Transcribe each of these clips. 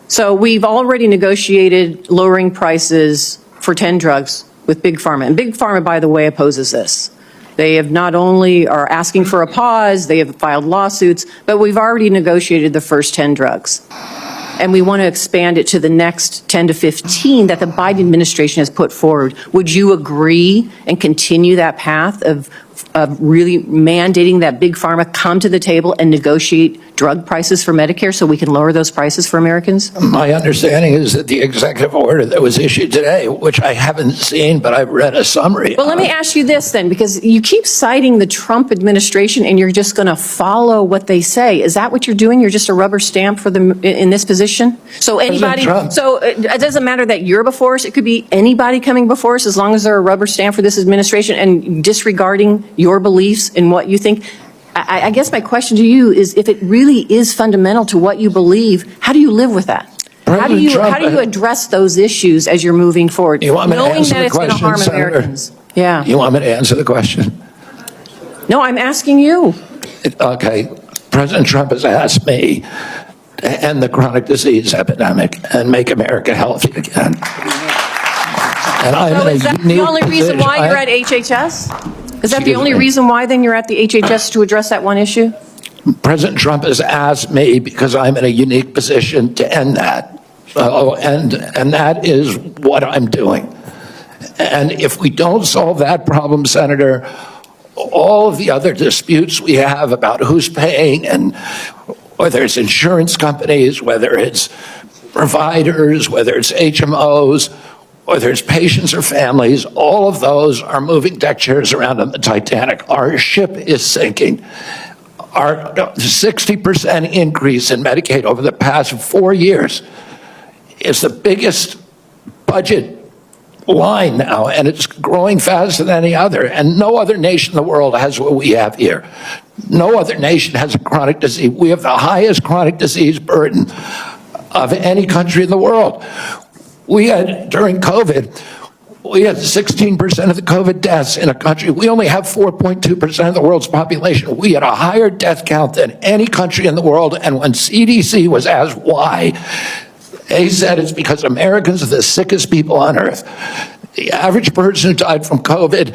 So we've already negotiated lowering prices for 10 drugs with Big Pharma. And Big Pharma, by the way, opposes this. They have not only are asking for a pause, they have filed lawsuits, but we've already negotiated the first 10 drugs. And we want to expand it to the next 10 to 15 that the Biden administration has put forward. Would you agree and continue that path of really mandating that Big Pharma come to the table and negotiate drug prices for Medicare so we can lower those prices for Americans? My understanding is that the executive order that was issued today, which I haven't seen, but I've read a summary. Well, let me ask you this then, because you keep citing the Trump administration and you're just going to follow what they say. Is that what you're doing? You're just a rubber stamp for them in this position? So anybody, so it doesn't matter that you're before us. It could be anybody coming before us as long as they're a rubber stamp for this administration and disregarding your beliefs and what you think. I guess my question to you is, if it really is fundamental to what you believe, how do you live with that? How do you address those issues as you're moving forward, knowing that it's going to harm Americans? Yeah. You want me to answer the question? No, I'm asking you. Okay. President Trump has asked me to end the chronic disease epidemic and make America healthy again. And So is that the only reason why you're at HHS? Is that the only reason why then you're at the HHS, to address that one issue? President Trump has asked me because I'm in a unique position to end that. And that is what I'm doing. And if we don't solve that problem, Senator, all of the other disputes we have about who's paying, and whether it's insurance companies, whether it's providers, whether it's HMOs, whether it's patients or families, all of those are moving deck chairs around on the Titanic. Our ship is sinking. Our 60% increase in Medicaid over the past 4 years is the biggest budget line now, and it's growing faster than any other. And no other nation in the world has what we have here. No other nation has a chronic disease. We have the highest chronic disease burden of any country in the world. We had, during COVID, we had 16% of the COVID deaths in a country. We only have 4.2% of the world's population. We had a higher death count than any country in the world. And when CDC was asked why, they said it's because Americans are the sickest people on earth. The average person who died from COVID,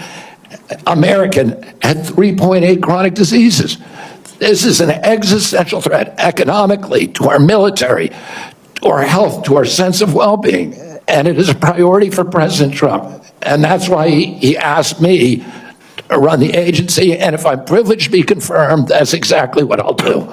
American, had 3.8 chronic diseases. This is an existential threat economically, to our military, to our health, to our sense of well-being. And it is a priority for President Trump. And that's why he asked me to run the agency. And if I'm privileged to be confirmed, that's exactly what I'll do.